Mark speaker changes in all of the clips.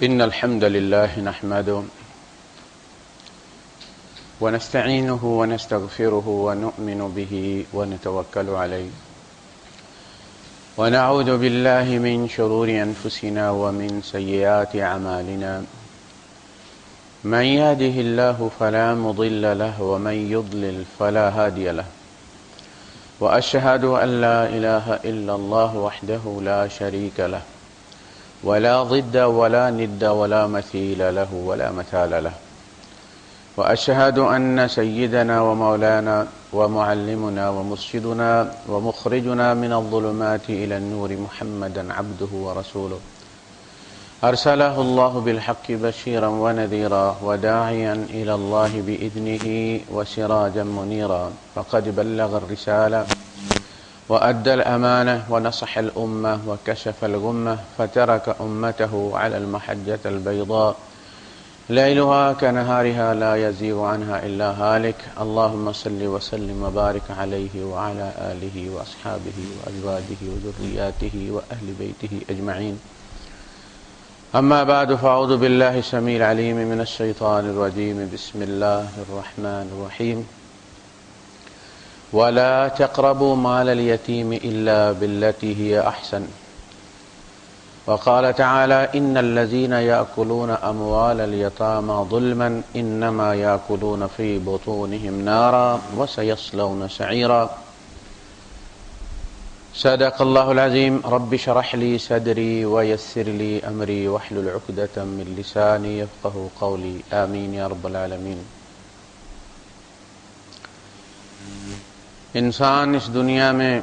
Speaker 1: إن الحمد لله نحمده ونستعينه ونستغفره ونؤمن به ونتوكل عليه ونعوذ بالله من شرور أنفسنا ومن سيئات أعمالنا من يهده الله فلا مضل له ومن يضلل فلا هادي له وأشهد أن لا إله إلا الله وحده لا شريك له ولا ضد ولا ند ولا مثيل له ولا مثال له وأشهد أن سيدنا ومولانا ومعلمنا ومرشدنا ومخرجنا من الظلمات إلى النور محمدا عبده ورسوله أرسله الله بالحق بشيرا ونذيرا وداعيا إلى الله بإذنه وسراجا منيرا فقد بلغ الرسالة وأدى الأمانة ونصح الأمة وكشف الغمة فترك أمته على المحجة البيضاء ليلها كنهارها لا يزيغ عنها إلا هالك اللهم صل وسلم وبارك عليه وعلى آله وأصحابه وأزواجه وذرياته وأهل بيته أجمعين أما بعد فأعوذ بالله السميع العليم من الشيطان الرجيم بسم الله الرحمن الرحيم ولا تقربوا مال اليتيم إلا بالتي هي أحسن وقال تعالى إن الذين يأكلون أموال اليتامى ظلما إنما يأكلون في بطونهم نارا وسيصلون سعيرا صدق الله العظيم رب اشرح لي صدري ويسر لي أمري واحلل عقدة من لساني يفقهوا قولي آمين يا رب العالمين۔ انسان اس دنیا میں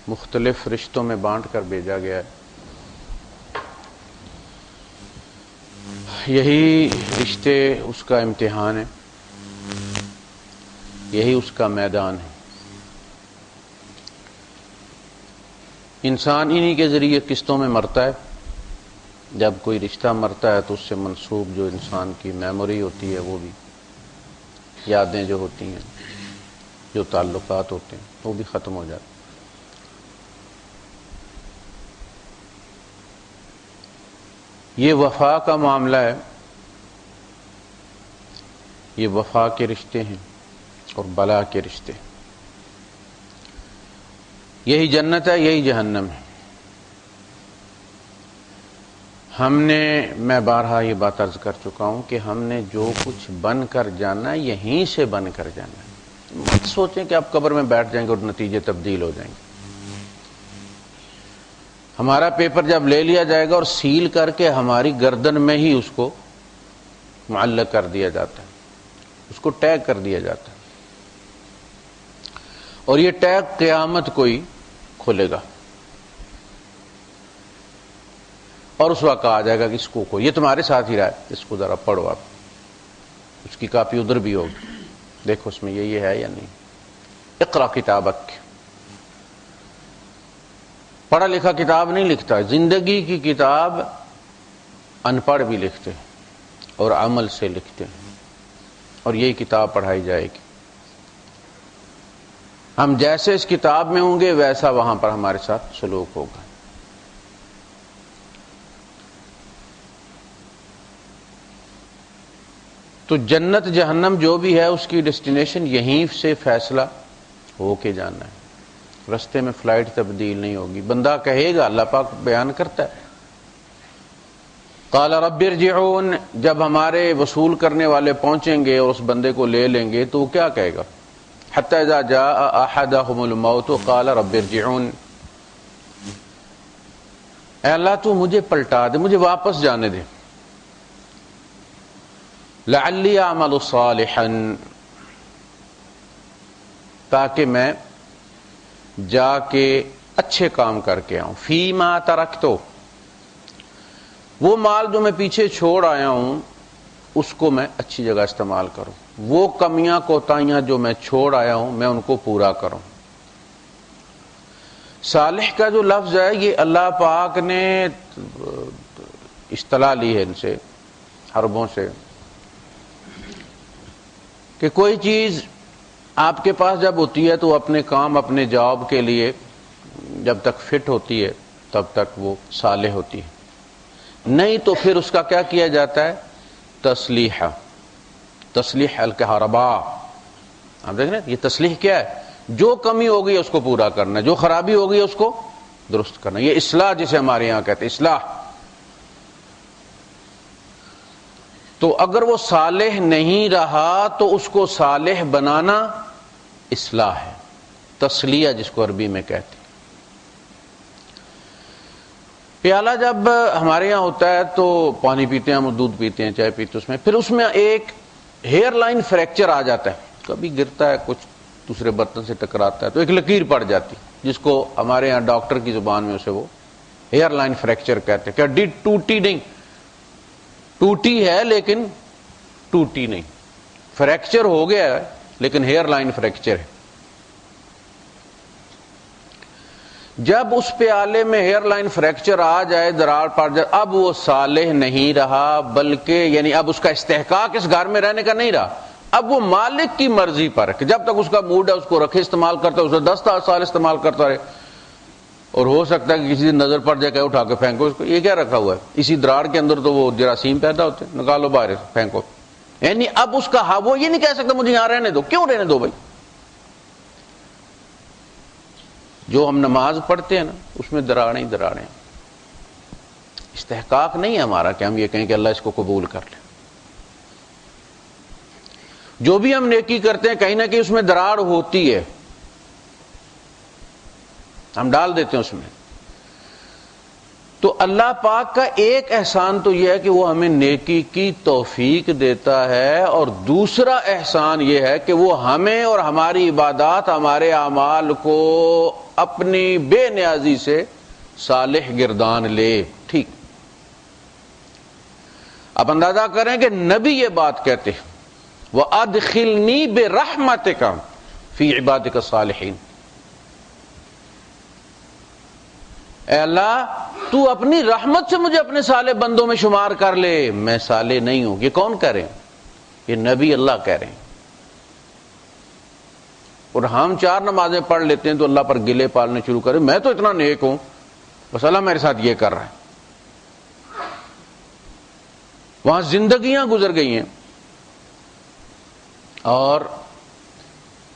Speaker 1: مختلف رشتوں میں بانٹ کر بھیجا گیا ہے۔ یہی رشتے اس کا امتحان ہے، یہی اس کا میدان ہے۔ انسان انہی کے ذریعے قسطوں میں مرتا ہے۔ جب کوئی رشتہ مرتا ہے تو اس سے منسوب جو انسان کی میموری ہوتی ہے، وہ بھی یادیں جو ہوتی ہیں، جو تعلقات ہوتے ہیں، وہ بھی ختم ہو جاتے ہیں۔ یہ وفا کا معاملہ ہے، یہ وفا کے رشتے ہیں اور بلا کے رشتے۔ یہی جنت ہے، یہی جہنم ہے۔ میں بارہا یہ بات عرض کر چکا ہوں کہ ہم نے جو کچھ بن کر جانا ہے یہیں سے بن کر جانا ہے۔ مت سوچیں کہ آپ قبر میں بیٹھ جائیں گے اور نتیجے تبدیل ہو جائیں گے۔ ہمارا پیپر جب لے لیا جائے گا اور سیل کر کے ہماری گردن میں ہی اس کو معلق کر دیا جاتا ہے، اس کو ٹیگ کر دیا جاتا ہے، اور یہ ٹیگ قیامت کو ہی کھولے گا، اور اس وقت کہا جائے گا کہ اس کو یہ تمہارے ساتھ ہی رہا ہے، اس کو ذرا پڑھو آپ، اس کی کاپی ادھر بھی ہوگی، دیکھو اس میں یہ ہے یا نہیں۔ اقرا کتابک، پڑھا لکھا کتاب نہیں لکھتا، زندگی کی کتاب ان پڑھ بھی لکھتے ہیں اور عمل سے لکھتے ہیں، اور یہی کتاب پڑھائی جائے گی۔ ہم جیسے اس کتاب میں ہوں گے ویسا وہاں پر ہمارے ساتھ سلوک ہوگا۔ تو جنت جہنم جو بھی ہے اس کی ڈیسٹینیشن یہیں سے فیصلہ ہو کے جانا ہے، رستے میں فلائٹ تبدیل نہیں ہوگی۔ بندہ کہے گا، اللہ پاک بیان کرتا ہے، قال رب ارجعون، جب ہمارے وصول کرنے والے پہنچیں گے اور اس بندے کو لے لیں گے تو وہ کیا کہے گا؟ حتی اذا جاء احدهم الموت قال رب ارجعون، اے اللہ تو مجھے پلٹا دے، مجھے واپس جانے دے، لعلی اعمل صالحا، تاکہ میں جا کے اچھے کام کر کے آؤں، فیما ترکتو، وہ مال جو میں پیچھے چھوڑ آیا ہوں اس کو میں اچھی جگہ استعمال کروں، وہ کمیاں کوتاہیاں جو میں چھوڑ آیا ہوں میں ان کو پورا کروں۔ صالح کا جو لفظ ہے یہ اللہ پاک نے اصطلاح لی ہے ان سے، عربوں سے، کہ کوئی چیز آپ کے پاس جب ہوتی ہے تو اپنے کام، اپنے جاب کے لیے جب تک فٹ ہوتی ہے تب تک وہ صالح ہوتی ہے. نہیں تو پھر اس کا کیا کیا جاتا ہے؟ تصلیح. تصلیح الکہرباء. آپ دیکھ رہے ہیں یہ تصلیح کیا ہے؟ جو کمی ہو گئی اس کو پورا کرنا، جو خرابی ہو گئی اس کو درست کرنا. یہ اصلاح جسے ہمارے یہاں کہتے ہیں، اصلاح. تو اگر وہ صالح نہیں رہا تو اس کو صالح بنانا اصلاح ہے، تسلیہ جس کو عربی میں کہتے ہیں. پیالہ جب ہمارے یہاں ہوتا ہے تو پانی پیتے ہیں ہم، دودھ پیتے ہیں، چائے پیتے ہیں، پھر اس میں ایک ہیئر لائن فریکچر آ جاتا ہے، کبھی گرتا ہے، کچھ دوسرے برتن سے ٹکراتا ہے تو ایک لکیر پڑ جاتی، جس کو ہمارے یہاں ڈاکٹر کی زبان میں اسے وہ ہیئر لائن فریکچر کہتے ہیں. کہ ہڈی ٹوٹی نہیں، ٹوٹی ہے لیکن ٹوٹی نہیں، فریکچر ہو گیا ہے لیکن ہیئر لائن فریکچر ہے. جب اس پیالے میں ہیئر لائن فریکچر آ جائے، دراڑ پڑ جائے، اب وہ صالح نہیں رہا، بلکہ یعنی اب اس کا استحقاق اس گھر میں رہنے کا نہیں رہا. اب وہ مالک کی مرضی پر ہے کہ جب تک اس کا موڈ ہے اس کو رکھے، استعمال کرتا ہے، اسے 10 سال استعمال کرتا رہے. اور ہو سکتا ہے کہ کسی دن نظر پڑ جائے کہ اٹھا کے پھینکو اس کو، یہ کیا رکھا ہوا ہے؟ اسی دراڑ کے اندر تو وہ جراثیم پیدا ہوتے ہیں، نکالو باہر پھینکو. یعنی اب اس کا وہ یہ نہیں کہہ سکتا مجھے یہاں رہنے دو. کیوں رہنے دو بھائی؟ جو ہم نماز پڑھتے ہیں نا اس میں دراڑیں دراڑیں، استحقاق نہیں ہے ہمارا کہ ہم یہ کہیں کہ اللہ اس کو قبول کر لے. جو بھی ہم نیکی کرتے ہیں کہیں نہ کہیں اس میں دراڑ ہوتی ہے، ہم ڈال دیتے ہیں اس میں. تو اللہ پاک کا ایک احسان تو یہ ہے کہ وہ ہمیں نیکی کی توفیق دیتا ہے، اور دوسرا احسان یہ ہے کہ وہ ہمیں اور ہماری عبادات، ہمارے اعمال کو اپنی بے نیازی سے صالح گردان لے. ٹھیک، اب اندازہ کریں کہ نبی یہ بات کہتے ہیں وَأَدْخِلْنِي بِرَحْمَتِكَ فِي عِبَادِكَ الصَّالِحِينَ. اے اللہ تو اپنی رحمت سے مجھے اپنے صالح بندوں میں شمار کر لے. میں صالح نہیں ہوں. یہ کون کہہ رہے ہیں؟ یہ نبی اللہ کہہ رہے ہیں. اور ہم 4 نمازیں پڑھ لیتے ہیں تو اللہ پر گلے پالنے شروع کریں، میں تو اتنا نیک ہوں، بس اللہ میرے ساتھ یہ کر رہا ہے. وہاں زندگیاں گزر گئی ہیں. اور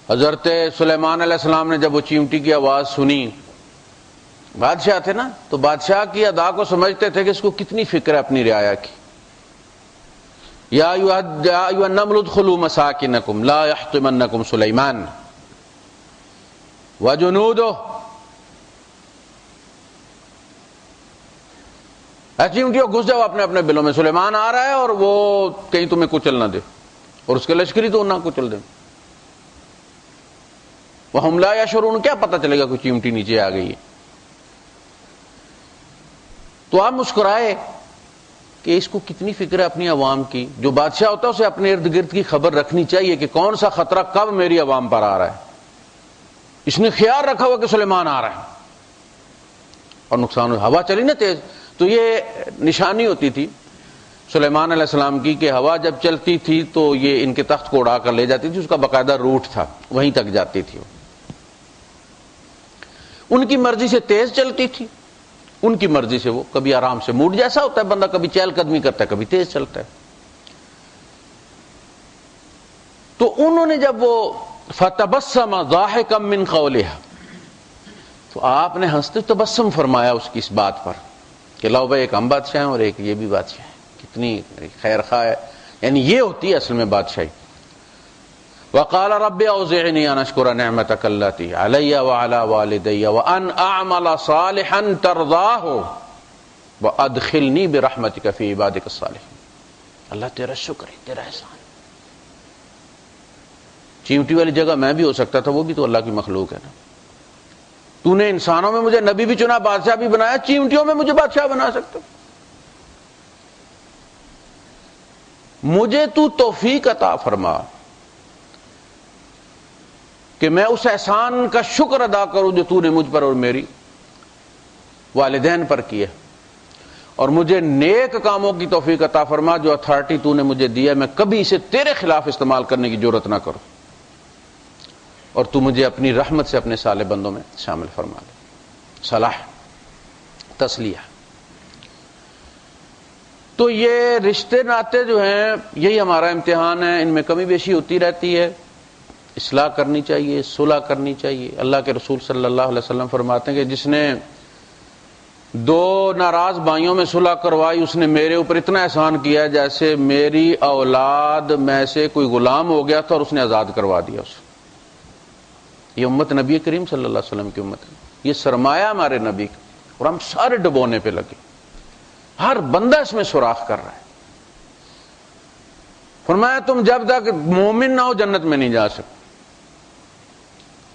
Speaker 1: حضرت سلیمان علیہ السلام نے جب وہ چیونٹی کی آواز سنی، بادشاہ تھے نا، تو بادشاہ کی ادا کو سمجھتے تھے کہ اس کو کتنی فکر ہے اپنی رعایا کی. یا ایھا النمل ادخلوا مساکنکم لا یحطمنکم سلیمان وجنودہ. چیونٹیوں گھس جاؤ اپنے اپنے بلوں میں، سلیمان آ رہا ہے اور وہ کہیں تمہیں کچل نہ دے، اور اس کے لشکری تو نہ کچل دیں. وہم لا یشعرون، کیا پتہ چلے گا کوئی چیونٹی نیچے آ گئی ہے. تو آپ مسکرائے کہ اس کو کتنی فکر ہے اپنی عوام کی. جو بادشاہ ہوتا ہے اسے اپنے ارد گرد کی خبر رکھنی چاہیے کہ کون سا خطرہ کب میری عوام پر آ رہا ہے. اس نے خیال رکھا ہوا کہ سلیمان آ رہا ہے اور نقصان ہو. ہوا چلی نا تیز، تو یہ نشانی ہوتی تھی سلیمان علیہ السلام کی کہ ہوا جب چلتی تھی تو یہ ان کے تخت کو اڑا کر لے جاتی تھی. اس کا باقاعدہ روٹ تھا، وہیں تک جاتی تھی. ان کی مرضی سے تیز چلتی تھی، ان کی مرضی سے وہ کبھی آرام سے، موڈ جیسا ہوتا ہے بندہ کبھی چہل قدمی کرتا ہے کبھی تیز چلتا ہے. تو انہوں نے جب وہ فتبسم ضاحکا من قولها، تو آپ نے ہنستے تبسم فرمایا اس کی اس بات پر کہ لو بھائی ایک ہم بادشاہ ہیں اور ایک یہ بھی بادشاہ ہے، کتنی خیر خواہ ہے. یعنی یہ ہوتی ہے اصل میں بادشاہی. وقال رب اوزعنی ان اشکر نعمتک التی علی وعلی والدی وان اعمل صالحا ترضاہ وادخلنی برحمتک فی عبادک الصالحین. اللہ تیرا شکر ہے، تیرا احسان. چیونٹی والی جگہ میں بھی ہو سکتا تھا، وہ بھی تو اللہ کی مخلوق ہے نا. تو نے انسانوں میں مجھے نبی بھی چنا، بادشاہ بھی بنایا، چیونٹیوں میں مجھے بادشاہ بنا سکتا. مجھے تو توفیق عطا فرما کہ میں اس احسان کا شکر ادا کروں جو تو نے مجھ پر اور میری والدین پر کیا، اور مجھے نیک کاموں کی توفیق عطا فرما. جو اتھارٹی تو نے مجھے دیا میں کبھی اسے تیرے خلاف استعمال کرنے کی جرات نہ کروں، اور تو مجھے اپنی رحمت سے اپنے صالح بندوں میں شامل فرما لے. صلاح تسلیہ۔ تو یہ رشتے ناتے جو ہیں یہی ہمارا امتحان ہے، ان میں کمی بیشی ہوتی رہتی ہے، اصلاح کرنی چاہیے، صلح کرنی چاہیے۔ اللہ کے رسول صلی اللہ علیہ وسلم فرماتے ہیں کہ جس نے دو ناراض بھائیوں میں صلح کروائی اس نے میرے اوپر اتنا احسان کیا جیسے میری اولاد میں سے کوئی غلام ہو گیا تھا اور اس نے آزاد کروا دیا اسے۔ یہ امت نبی کریم صلی اللہ علیہ وسلم کی امت ہے، یہ سرمایہ ہمارے نبی کا، اور ہم سارے ڈبونے پہ لگے، ہر بندہ اس میں سوراخ کر رہا ہے۔ فرمایا تم جب تک مومن نہ ہو جنت میں نہیں جا سکتے۔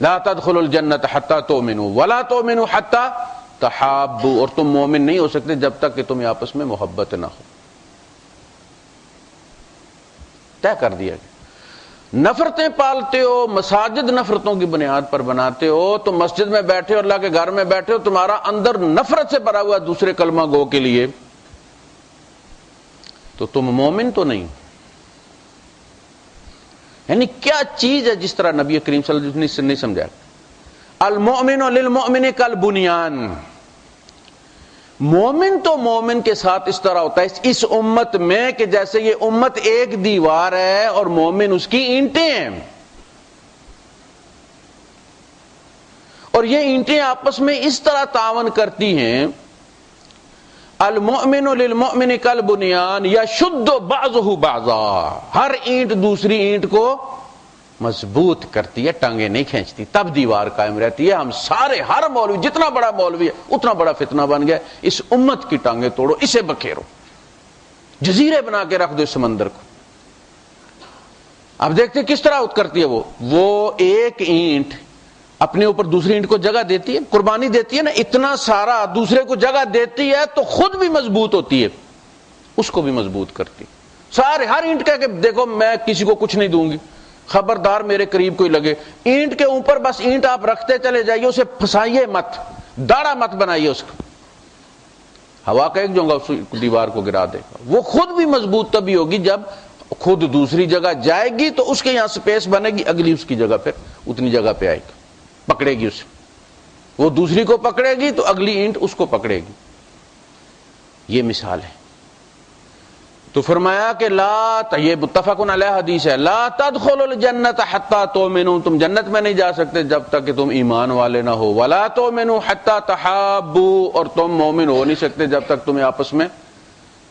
Speaker 1: لا تدخلوا الجنت حتی تؤمنوا ولا تؤمنوا حتی تحابوا، اور تم مومن نہیں ہو سکتے جب تک کہ تمہیں آپس میں محبت نہ ہو۔ طے کر دیا گیا۔ نفرتیں پالتے ہو، مساجد نفرتوں کی بنیاد پر بناتے ہو، تم مسجد میں بیٹھے ہو، اللہ کے گھر میں بیٹھے ہو، تمہارا اندر نفرت سے بھرا ہوا دوسرے کلمہ گو کے لیے، تو تم مومن تو نہیں۔ یعنی کیا چیز ہے جس طرح نبی کریم صلی اللہ علیہ وسلم نے نہیں سمجھا؟ المؤمن للمؤمن کالبنیان، مومن تو مومن کے ساتھ اس طرح ہوتا ہے اس امت میں کہ جیسے یہ امت ایک دیوار ہے اور مومن اس کی اینٹیں ہیں، اور یہ اینٹیں آپس میں اس طرح تعاون کرتی ہیں۔ المؤمن للمؤمن کالبنیان یشد بعضہ بعضا، ہر اینٹ دوسری اینٹ کو مضبوط کرتی ہے، ٹانگیں نہیں کھینچتی، تب دیوار قائم رہتی ہے۔ ہم سارے، ہر مولوی جتنا بڑا مولوی ہے اتنا بڑا فتنہ بن گیا، اس امت کی ٹانگیں توڑو، اسے بکھیرو، جزیرے بنا کے رکھ دو اس سمندر کو۔ اب دیکھتے کس طرح کرتی ہے وہ ایک اینٹ اپنے اوپر دوسری اینٹ کو جگہ دیتی ہے، قربانی دیتی ہے نا، اتنا سارا دوسرے کو جگہ دیتی ہے تو خود بھی مضبوط ہوتی ہے، اس کو بھی مضبوط کرتی، سارے ہر اینٹ کہہ کہ دیکھو میں کسی کو کچھ نہیں دوں گی، خبردار میرے قریب کوئی لگے، اینٹ کے اوپر بس اینٹ آپ رکھتے چلے جائیے، اسے پھسائیے مت، داڑا مت بنائیے اس کو، ہوا کا ایک جونگا اس دیوار کو گرا دے گا۔ وہ خود بھی مضبوط تبھی ہوگی جب خود دوسری جگہ جائے گی تو اس کے یہاں سپیس بنے گی، اگلی اس کی جگہ پھر اتنی جگہ پہ آئے گی، پکڑے گی اسے، وہ دوسری کو پکڑے گی تو اگلی اینٹ اس کو پکڑے گی۔ یہ مثال ہے۔ تو فرمایا کہ یہ متفقن علیہ حدیث ہے، لا تدخلوا الجنت حتی تؤمنوا، تم جنت میں نہیں جا سکتے جب تک کہ تم ایمان والے نہ ہو، ولا تؤمنوا حتی تحابوا، اور تم مومن ہو نہیں سکتے جب تک تمہیں آپس میں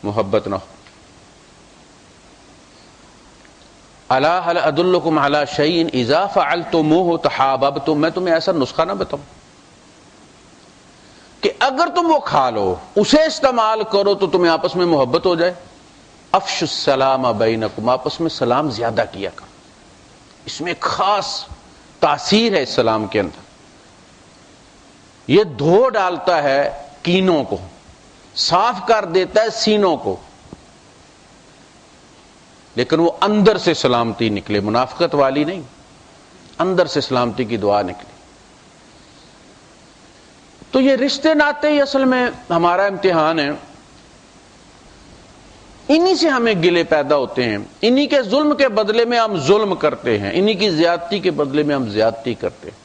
Speaker 1: محبت نہ ہو۔ الا هل ادلکم علی شیء اذا فعلتموه تحاببتم، میں تمہیں ایسا نسخہ نہ بتاؤں کہ اگر تم وہ کھا لو، اسے استعمال کرو تو تمہیں آپس میں محبت ہو جائے؟ افشوا السلام بینکم، آپس میں سلام زیادہ کیا کرو، اس میں ایک خاص تاثیر ہے اس سلام کے اندر، یہ دھو ڈالتا ہے کینوں کو، صاف کر دیتا ہے سینوں کو، لیکن وہ اندر سے سلامتی نکلے، منافقت والی نہیں، اندر سے سلامتی کی دعا نکلے۔ تو یہ رشتے ناتے ہی اصل میں ہمارا امتحان ہے، انہی سے ہمیں گلے پیدا ہوتے ہیں، انہی کے ظلم کے بدلے میں ہم ظلم کرتے ہیں، انہی کی زیادتی کے بدلے میں ہم زیادتی کرتے ہیں،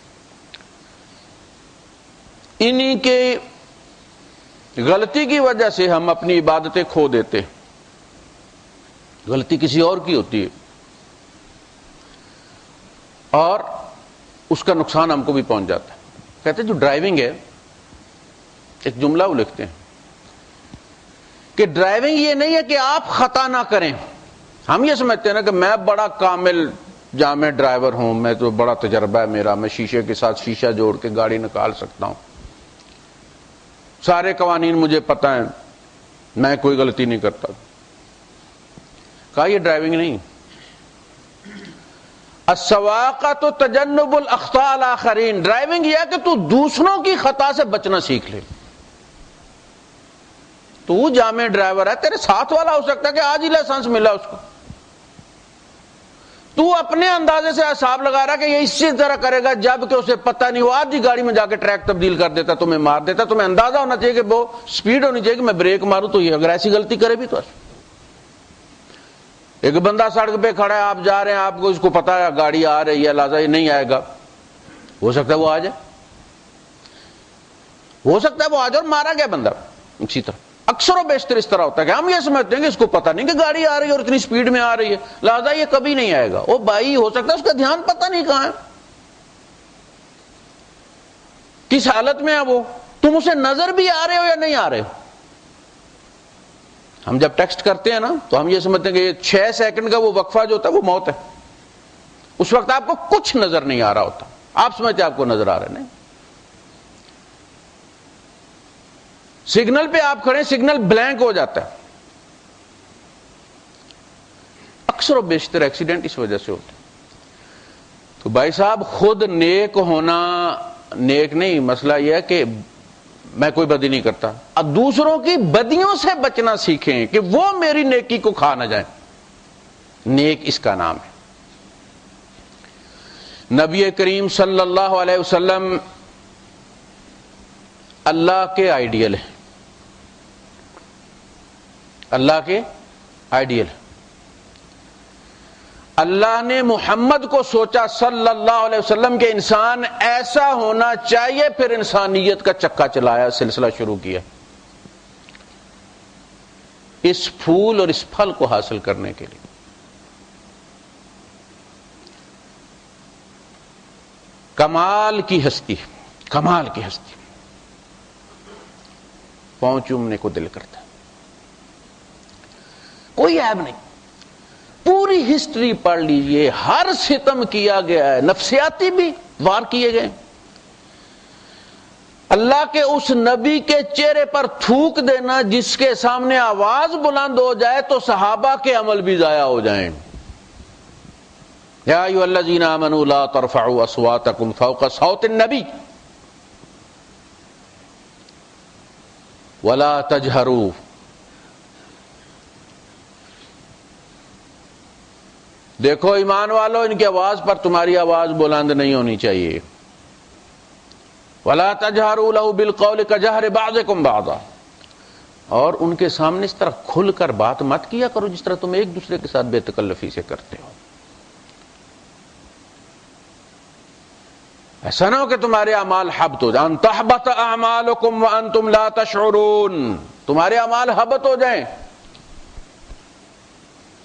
Speaker 1: انہی کے غلطی کی وجہ سے ہم اپنی عبادتیں کھو دیتے ہیں، غلطی کسی اور کی ہوتی ہے اور اس کا نقصان ہم کو بھی پہنچ جاتا ہے۔ کہتے ہیں جو ڈرائیونگ ہے، ایک جملہ وہ لکھتے ہیں کہ ڈرائیونگ یہ نہیں ہے کہ آپ خطا نہ کریں۔ ہم یہ سمجھتے ہیں نا کہ میں بڑا کامل جامع ڈرائیور ہوں، میں تو بڑا تجربہ ہے میرا، میں شیشے کے ساتھ شیشہ جوڑ کے گاڑی نکال سکتا ہوں، سارے قوانین مجھے پتہ ہیں، میں کوئی غلطی نہیں کرتا۔ کہا یہ ڈرائیونگ نہیں، السواقۃ تجنب الاخطاء الاخرین، ڈرائیونگ یہ ہے کہ تو دوسروں کی خطا سے بچنا سیکھ لے۔ تو جامع ڈرائیور ہے، تیرے ساتھ والا ہو سکتا ہے کہ آج ہی لائسنس ملا اس کو، تو اپنے اندازے سے حساب لگا رہا کہ یہ اسی طرح کرے گا، جب کہ اسے پتہ نہیں، وہ آدھی گاڑی میں جا کے ٹریک تبدیل کر دیتا، تمہیں مار دیتا۔ تمہیں اندازہ ہونا چاہیے کہ وہ سپیڈ ہونی چاہیے کہ میں بریک ماروں تو یہ، اگر ایسی غلطی کرے بھی تو ایک بندہ سڑک پہ کھڑا ہے، آپ جا رہے ہیں، آپ کو اس کو پتا ہے گاڑی آ رہی ہے، لہٰذا یہ نہیں آئے گا، ہو سکتا ہے وہ آ جائے۔ ہو سکتا ہے وہ آ جائے اور مارا گیا بندہ. اسی طرح اکثر و بیشتر اس طرح ہوتا ہے کہ ہم یہ سمجھتے ہیں کہ اس کو پتہ نہیں کہ گاڑی آ رہی ہے اور اتنی سپیڈ میں آ رہی ہے, لہذا یہ کبھی نہیں آئے گا. وہ بھائی ہو سکتا ہے اس کا دھیان پتہ نہیں کہاں ہے, کس حالت میں ہے وہ, تم اسے نظر بھی آ رہے ہو یا نہیں آ رہے ہو. ہم جب ٹیکسٹ کرتے ہیں نا تو ہم یہ سمجھتے ہیں کہ یہ 6 سیکنڈ کا وہ وقفہ جو ہوتا ہے وہ موت ہے. اس وقت آپ کو کچھ نظر نہیں آ رہا ہوتا, آپ سمجھتے آپ کو نظر آ رہا ہے. نہیں, سگنل پہ آپ کھڑے, سگنل بلینک ہو جاتا ہے. اکثر و بیشتر ایکسیڈنٹ اس وجہ سے ہوتے ہیں. تو بھائی صاحب خود نیک ہونا, نیک نہیں, مسئلہ یہ ہے کہ میں کوئی بدی نہیں کرتا, اب دوسروں کی بدیوں سے بچنا سیکھیں کہ وہ میری نیکی کو کھا نہ جائیں. نیک اس کا نام ہے. نبی کریم صلی اللہ علیہ وسلم اللہ کے آئیڈیل ہیں, اللہ کے آئیڈیل. اللہ نے محمد کو سوچا صلی اللہ علیہ وسلم کے انسان ایسا ہونا چاہیے, پھر انسانیت کا چکا چلایا, سلسلہ شروع کیا اس پھول اور اس پھل کو حاصل کرنے کے لیے. کمال کی ہستی, کمال کی ہستی, پاؤں چومنے کو دل کرتا ہے, کوئی عیب نہیں. پوری ہسٹری پڑھ لیجئے, ہر ستم کیا گیا ہے, نفسیاتی بھی وار کیے گئے. اللہ کے اس نبی کے چہرے پر تھوک دینا جس کے سامنے آواز بلند ہو جائے تو صحابہ کے عمل بھی ضائع ہو جائیں. یا ایھا الذین آمنوا لا ترفعوا اصواتکم فوق صوت النبی ولا تجہروا. دیکھو ایمان والو, ان کی آواز پر تمہاری آواز بلند نہیں ہونی چاہیے. ولا تجہروا لہ بالقول کجہر بعضکم بعضا, اور ان کے سامنے اس طرح کھل کر بات مت کیا کرو جس طرح تم ایک دوسرے کے ساتھ بے تکلفی سے کرتے ہو. ایسا نہ ہو کہ تمہارے اعمال حبط ہو جائیں. ان تحبط اعمالکم وانتم لا تشعرون, تمہارے اعمال حبط ہو جائیں,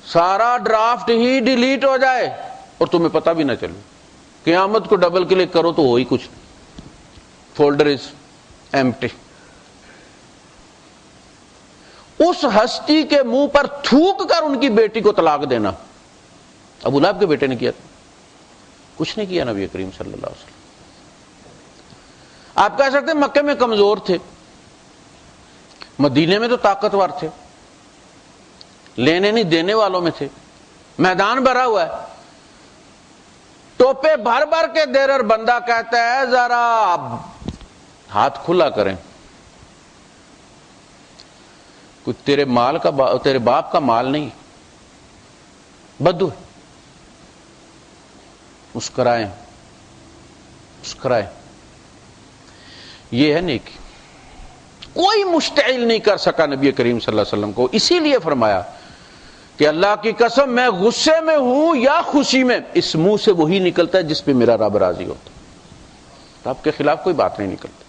Speaker 1: سارا ڈرافٹ ہی ڈیلیٹ ہو جائے اور تمہیں پتہ بھی نہ چلے. قیامت کو ڈبل کلک کرو تو ہو ہی کچھ, فولڈر از ایمپٹی. اس ہستی کے منہ پر تھوک کر ان کی بیٹی کو طلاق دینا, ابو لہب کے بیٹے نے کیا تھا, کچھ نہیں کیا نبی کریم صلی اللہ علیہ وسلم. آپ کہہ سکتے ہیں مکے میں کمزور تھے, مدینے میں تو طاقتور تھے, لینے نہیں دینے والوں میں تھے, میدان بھرا ہوا ہے, ٹوپے بھر بھر کے دے رہے, بندہ کہتا ہے ذرا ہاتھ کھلا کریں. کچھ تیرے مال کا تیرے باپ کا مال نہیں, بدو ہے, مسکرائیں مسکرائیں. یہ ہے نیکی. کوئی مشتعل نہیں کر سکا نبی کریم صلی اللہ علیہ وسلم کو. اسی لیے فرمایا کہ اللہ کی قسم میں غصے میں ہوں یا خوشی میں, اس منہ سے وہی نکلتا ہے جس پہ میرا رب راضی ہوتا. رب کے خلاف کوئی بات نہیں نکلتی.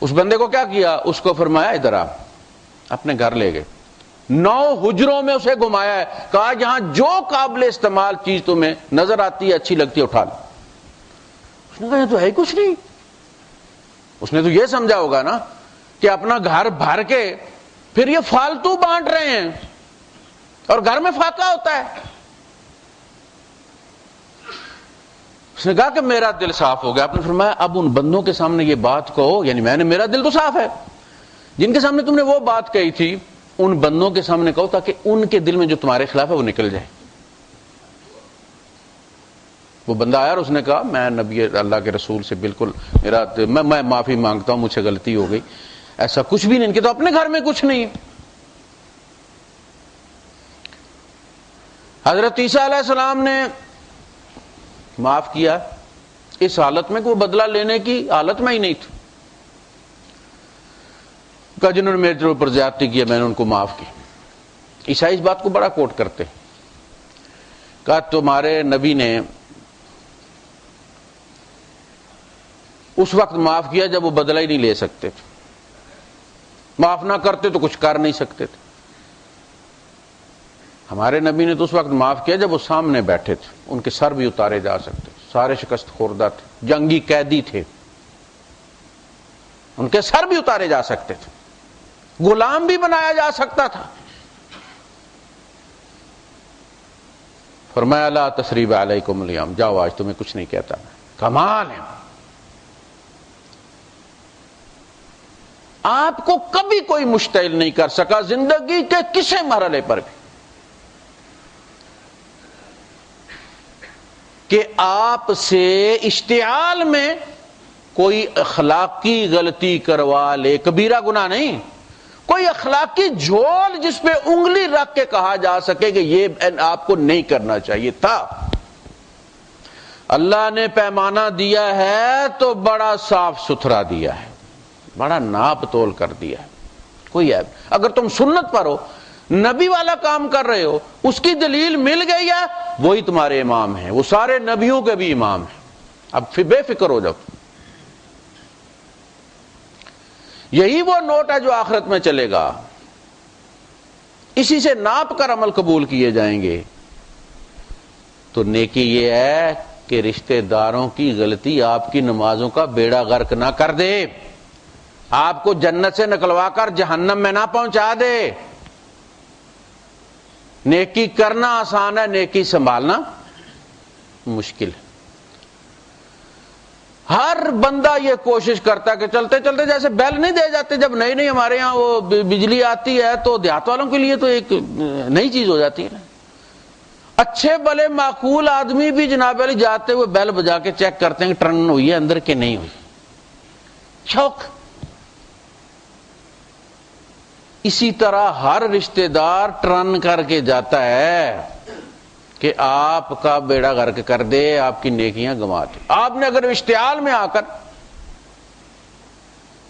Speaker 1: اس بندے کو کیا کیا, اس کو فرمایا ادھر آ, اپنے گھر لے گئے, 9 حجروں میں اسے گھمایا ہے, کہا یہاں جو قابل استعمال چیز تمہیں نظر آتی ہے اچھی لگتی ہے اٹھا لو. اس نے کہا یہ تو ہے ہی کچھ نہیں. اس نے تو یہ سمجھا ہوگا نا کہ اپنا گھر بھر کے پھر یہ فالتو بانٹ رہے ہیں اور گھر میں فاقہ ہوتا ہے. اس نے کہا کہ میرا دل صاف ہو گیا. آپ نے فرمایا اب ان بندوں کے سامنے یہ بات کہو, یعنی میں نے, میرا دل تو صاف ہے, جن کے سامنے تم نے وہ بات کہی تھی ان بندوں کے سامنے کہو تاکہ ان کے دل میں جو تمہارے خلاف ہے وہ نکل جائے. وہ بندہ آیا اور اس نے کہا میں نبی اللہ کے رسول سے بالکل میرا میں معافی مانگتا ہوں, مجھ سے غلطی ہو گئی, ایسا کچھ بھی نہیں, ان کے تو اپنے گھر میں کچھ نہیں. حضرت عیسیٰ علیہ السلام نے معاف کیا اس حالت میں کہ وہ بدلہ لینے کی حالت میں ہی نہیں تھا. کہ جنہوں نے میرے اوپر زیادتی کی میں نے ان کو معاف کی. عیسائی اس بات کو بڑا کوٹ کرتے, کہا تمہارے نبی نے اس وقت معاف کیا جب وہ بدلہ ہی نہیں لے سکتے تھے، معاف نہ کرتے تو کچھ کر نہیں سکتے تھے۔ ہمارے نبی نے تو اس وقت معاف کیا جب وہ سامنے بیٹھے تھے، ان کے سر بھی اتارے جا سکتے، سارے شکست خوردہ تھے، جنگی قیدی تھے، ان کے سر بھی اتارے جا سکتے تھے، غلام بھی بنایا جا سکتا تھا۔ فرمایا لا تثریب علیکم الیوم، جاؤ آج تمہیں کچھ نہیں کہتا۔ کمال ہے، آپ کو کبھی کوئی مشتعل نہیں کر سکا زندگی کے کسی مرحلے پر بھی کہ آپ سے اشتعال میں کوئی اخلاقی غلطی کروا لے، کبیرہ گناہ نہیں، کوئی اخلاقی جھول جس پہ انگلی رکھ کے کہا جا سکے کہ یہ آپ کو نہیں کرنا چاہیے تھا۔ اللہ نے پیمانہ دیا ہے تو بڑا صاف ستھرا دیا ہے، بڑا ناپ تول کر دیا ہے، کوئی عیب۔ اگر تم سنت پر ہو، نبی والا کام کر رہے ہو، اس کی دلیل مل گئی ہے، وہی تمہارے امام ہیں، وہ سارے نبیوں کے بھی امام ہیں، اب بے فکر ہو جاؤ۔ یہی وہ نوٹ ہے جو آخرت میں چلے گا، اسی سے ناپ کر عمل قبول کیے جائیں گے۔ تو نیکی یہ ہے کہ رشتہ داروں کی غلطی آپ کی نمازوں کا بیڑا غرق نہ کر دے، آپ کو جنت سے نکلوا کر جہنم میں نہ پہنچا دے۔ نیکی کرنا آسان ہے، نیکی سنبھالنا مشکل ہے۔ ہر بندہ یہ کوشش کرتا ہے کہ چلتے چلتے جیسے بیل نہیں دے جاتے، جب نئی نئی ہمارے ہاں وہ بجلی آتی ہے تو دیہات والوں کے لیے تو ایک نئی چیز ہو جاتی ہے نا، اچھے بھلے معقول آدمی بھی جناب علی جاتے ہوئے بیل بجا کے چیک کرتے ہیں کہ ٹرن ہوئی ہے اندر کہ نہیں ہوئی، شوق۔ اسی طرح ہر رشتہ دار ٹرن کر کے جاتا ہے کہ آپ کا بیڑا غرق کر دے، آپ کی نیکیاں گنوا دے۔ آپ نے اگر اشتعال میں آ کر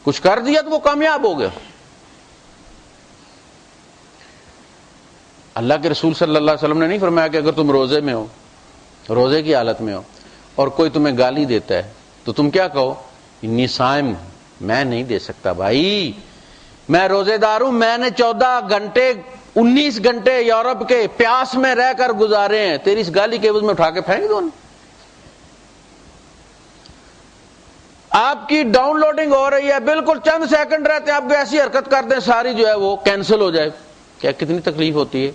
Speaker 1: کچھ کر دیا تو وہ کامیاب ہو گیا۔ اللہ کے رسول صلی اللہ علیہ وسلم نے نہیں فرمایا کہ اگر تم روزے میں ہو، روزے کی حالت میں ہو اور کوئی تمہیں گالی دیتا ہے تو تم کیا کہو؟ انی صائم، میں نہیں دے سکتا بھائی، میں روزے دار ہوں، میں نے 14 گھنٹے 19 گھنٹے یورپ کے پیاس میں رہ کر گزارے ہیں، تیری اس گالی کے عوض میں اٹھا کے پھینک دو نا۔ آپ کی ڈاؤن لوڈنگ ہو رہی ہے، بالکل چند سیکنڈ رہتے ہیں آپ کو ایسی حرکت کر دیں ساری جو ہے وہ کینسل ہو جائے، کیا کتنی تکلیف ہوتی ہے؟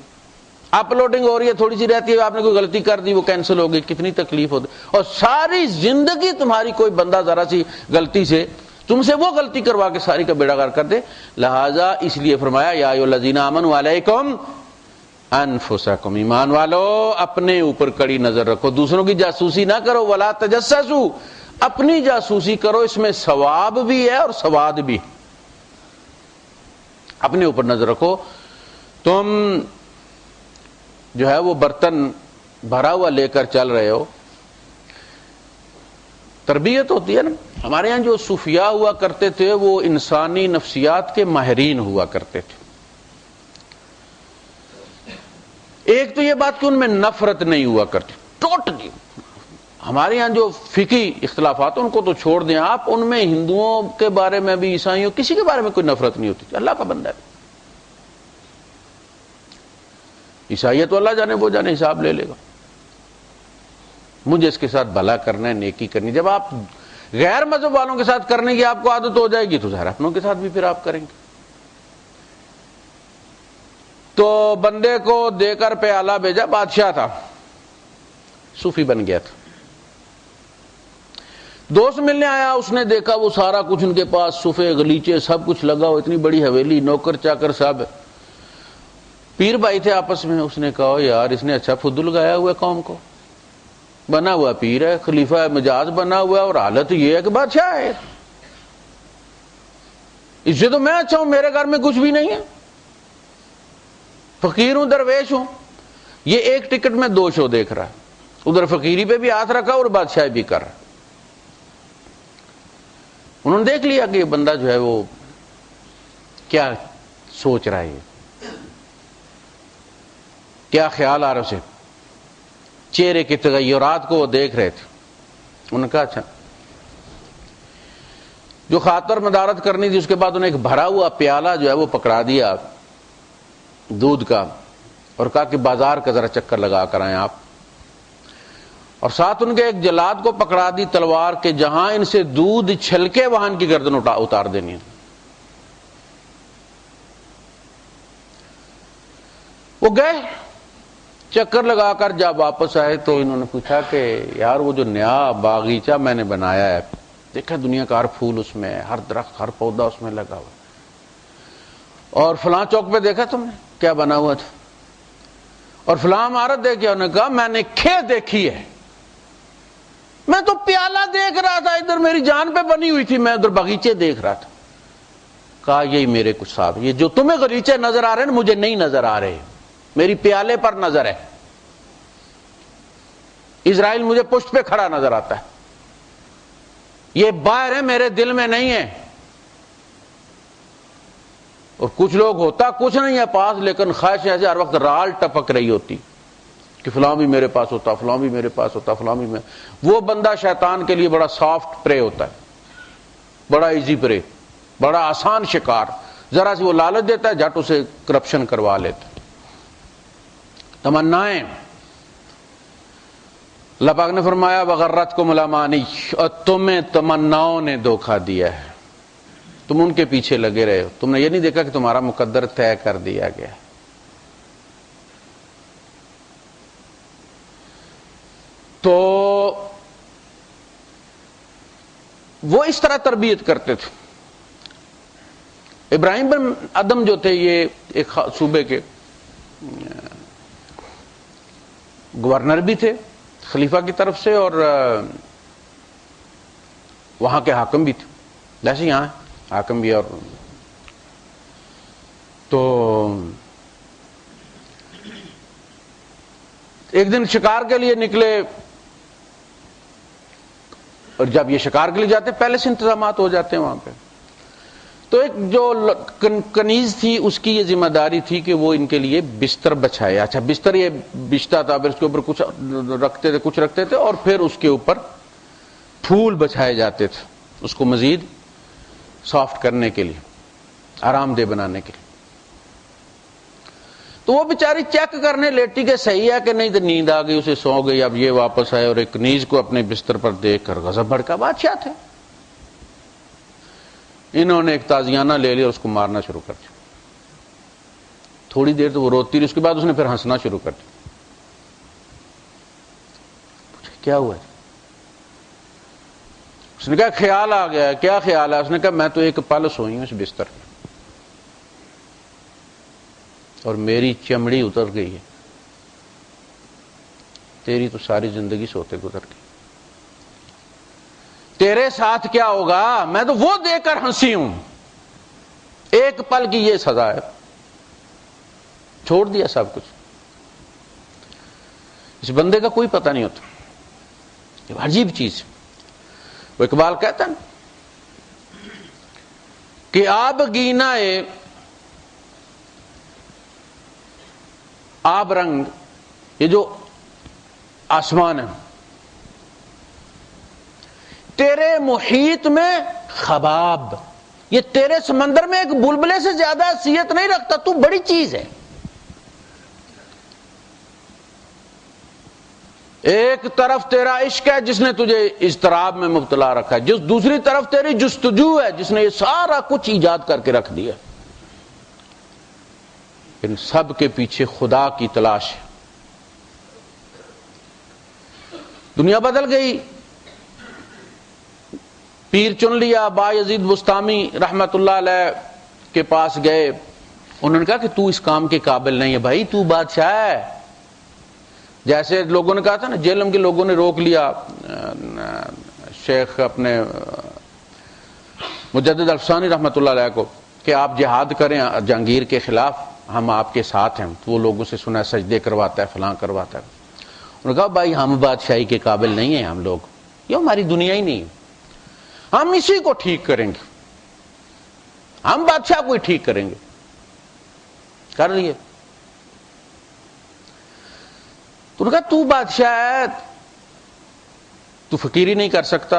Speaker 1: اپ لوڈنگ ہو رہی ہے، تھوڑی سی رہتی ہے، آپ نے کوئی غلطی کر دی وہ کینسل ہو گئی، کتنی تکلیف ہوتی ہے؟ اور ساری زندگی تمہاری کوئی بندہ ذرا سی غلطی سے تم سے وہ غلطی کروا کے ساری کا بیڑا غرق کر دے۔ لہذا اس لیے فرمایا یا ایھا الذین آمنوا علیکم انفسکم، ایمان والو اپنے اوپر کڑی نظر رکھو، دوسروں کی جاسوسی نہ کرو، ولا تجسسوا، اپنی جاسوسی کرو، اس میں ثواب بھی ہے اور سواد بھی۔ اپنے اوپر نظر رکھو، تم جو ہے وہ برتن بھرا ہوا لے کر چل رہے ہو، تربیت ہوتی ہے نا۔ ہمارے یہاں جو صوفیاء ہوا کرتے تھے وہ انسانی نفسیات کے ماہرین ہوا کرتے تھے۔ ایک تو یہ بات کہ ان میں نفرت نہیں ہوا کرتی ٹوٹلی۔ ہمارے یہاں جو فقہی اختلافات ان کو تو چھوڑ دیں آپ، ان میں ہندوؤں کے بارے میں بھی، عیسائیوں، کسی کے بارے میں کوئی نفرت نہیں ہوتی تھی، اللہ کا بندہ ہے۔ عیسائیت تو اللہ جانے وہ جانے حساب لے لے گا، مجھے اس کے ساتھ بھلا کرنا ہے، نیکی کرنی۔ جب آپ غیر مذہب والوں کے ساتھ کرنے کی آپ کو عادت ہو جائے گی تو ظاہر اپنوں کے ساتھ بھی پھر آپ کریں گے۔ تو بندے کو دے کر پیالہ بھیجا، بادشاہ تھا، صوفی بن گیا تھا، دوست ملنے آیا، اس نے دیکھا وہ سارا کچھ ان کے پاس صوفے غلیچے سب کچھ لگا ہو، اتنی بڑی حویلی، نوکر چاکر سب، پیر بھائی تھے آپس میں۔ اس نے کہا یار اس نے اچھا فدو لگایا ہوا ہے قوم کو، بنا ہوا پیر ہے، خلیفہ مجاز بنا ہوا ہے، اور حالت یہ ہے کہ بادشاہ ہے، اس سے تو میں اچھا ہوں، میرے گھر میں کچھ بھی نہیں ہے، فقیر ہوں، درویش ہوں۔ یہ ایک ٹکٹ میں 2 شو دیکھ رہا ہے، ادھر فقیری پہ بھی ہاتھ رکھا اور بادشاہی بھی کر رہا۔ انہوں نے دیکھ لیا کہ یہ بندہ جو ہے وہ کیا سوچ رہا ہے، کیا خیال آ رہا اسے، چہرے کے تغیرات کو وہ دیکھ رہے تھے۔ انہوں نے کہا اچھا جو خاطر مدارت کرنی تھی اس کے بعد انہیں ایک بھرا ہوا پیالہ جو ہے وہ پکڑا دیا دودھ کا اور کہا کہ بازار کا ذرا چکر لگا کر آئیں آپ، اور ساتھ ان کے ایک جلاد کو پکڑا دی تلوار کے، جہاں ان سے دودھ چھلکے وہاں ان کی گردن اتار دینی ہے۔ وہ گئے، چکر لگا کر جب واپس آئے تو انہوں نے پوچھا کہ یار وہ جو نیا باغیچہ میں نے بنایا ہے، دیکھا دنیا کا ہر پھول اس میں ہے، ہر درخت ہر پودا اس میں لگا ہوا، اور فلاں چوک پہ دیکھا تم نے کیا بنا ہوا تھا، اور فلاں عمارت دیکھی، انہوں نے کہا میں نے کھیت دیکھی ہے، میں تو پیالہ دیکھ رہا تھا، ادھر میری جان پہ بنی ہوئی تھی، میں ادھر باغیچے دیکھ رہا تھا۔ کہا یہی میرے کچھ صاحب، یہ جو تمہیں غلیچے نظر آ رہے ہیں مجھے نہیں نظر آ رہے، میری پیالے پر نظر ہے۔ اسرائیل مجھے پشت پہ کھڑا نظر آتا ہے، یہ باہر ہے میرے دل میں نہیں ہے۔ اور کچھ لوگ ہوتا کچھ نہیں ہے پاس، لیکن خواہش ایسے ہر وقت رال ٹپک رہی ہوتی کہ فلاں بھی میرے پاس ہوتا، فلاں بھی میرے پاس ہوتا، فلاں بھی میں۔ وہ بندہ شیطان کے لیے بڑا سافٹ پرے ہوتا ہے، بڑا ایزی پرے، بڑا آسان شکار، ذرا سی وہ لالچ دیتا ہے جھٹ اسے کرپشن کروا لیتا ہے۔ تمنائیں، اللہ پاک نے فرمایا وغرتکم الامانی، اور تمہیں تمناؤں نے دھوکہ دیا ہے، تم ان کے پیچھے لگے رہے ہو، تم نے یہ نہیں دیکھا کہ تمہارا مقدر طے کر دیا گیا۔ تو وہ اس طرح تربیت کرتے تھے۔ ابراہیم بن ادم جو تھے یہ ایک صوبے کے گورنر بھی تھے خلیفہ کی طرف سے، اور وہاں کے حاکم بھی تھے، جیسے یہاں حاکم بھی۔ اور تو ایک دن شکار کے لیے نکلے، اور جب یہ شکار کے لیے جاتے پہلے سے انتظامات ہو جاتے ہیں وہاں پہ، تو ایک جو کنیز تھی اس کی یہ ذمہ داری تھی کہ وہ ان کے لیے بستر بچھائے۔ اچھا بستر یہ بچھتا تھا، پھر اس کے اوپر کچھ رکھتے تھے اور پھر اس کے اوپر پھول بچھائے جاتے تھے اس کو مزید سافٹ کرنے کے لیے، آرام دہ بنانے کے لیے۔ تو وہ بیچاری چیک کرنے لیٹی کہ صحیح ہے کہ نہیں، تو نیند آ گئی، اسے سو گئی۔ اب یہ واپس آئے اور ایک کنیز کو اپنے بستر پر دیکھ کر غضب بھڑکا، بادشاہ تھے، انہوں نے ایک تازیانہ لے لیا اور اس کو مارنا شروع کر دیا۔ تھوڑی دیر تو وہ روتی رہی، اس کے بعد اس نے پھر ہنسنا شروع کر دیا۔ پوچھا کیا ہوا ہے؟ اس نے کہا خیال آ گیا۔ کیا خیال ہے؟ اس نے کہا میں تو ایک پل سوئی ہوں اس بستر میں اور میری چمڑی اتر گئی ہے، تیری تو ساری زندگی سوتے گزر گئی، تیرے ساتھ کیا ہوگا؟ میں تو وہ دیکھ کر ہنسی ہوں، ایک پل کی یہ سزا ہے۔ چھوڑ دیا سب کچھ۔ اس بندے کا کوئی پتہ نہیں ہوتا، یہ عجیب چیز ہے۔ وہ اقبال کہتا ہے کہ آب گینا آب رنگ، یہ جو آسمان ہے، تیرے محیط میں خباب، یہ تیرے سمندر میں ایک بلبلے سے زیادہ حیثیت نہیں رکھتا، تو بڑی چیز ہے۔ ایک طرف تیرا عشق ہے جس نے تجھے اضطراب میں مبتلا رکھا ہے، جس دوسری طرف تیری جستجو ہے جس نے یہ سارا کچھ ایجاد کر کے رکھ دیا۔ ان سب کے پیچھے خدا کی تلاش ہے۔ دنیا بدل گئی، پیر چن لیا۔ با یزید بستامی رحمت اللہ علیہ کے پاس گئے، انہوں نے کہا کہ تو اس کام کے قابل نہیں ہے بھائی، تو بادشاہ ہے۔ جیسے لوگوں نے کہا تھا نا، جیلم کے لوگوں نے روک لیا شیخ اپنے مجدد الفسانی رحمت اللہ علیہ کو کہ آپ جہاد کریں جہانگیر کے خلاف، ہم آپ کے ساتھ ہیں۔ تو وہ لوگوں سے سنا سجدے کرواتا ہے، فلاں کرواتا ہے۔ انہوں نے کہا بھائی ہم بادشاہی کے قابل نہیں ہیں، ہم لوگ، یہ ہماری دنیا ہی نہیں ہے، ہم اسی کو ٹھیک کریں گے، ہم بادشاہ کو ہی ٹھیک کریں گے۔ کر لیے۔ تو نے کہا تو بادشاہ ہے، تو فقیری نہیں کر سکتا،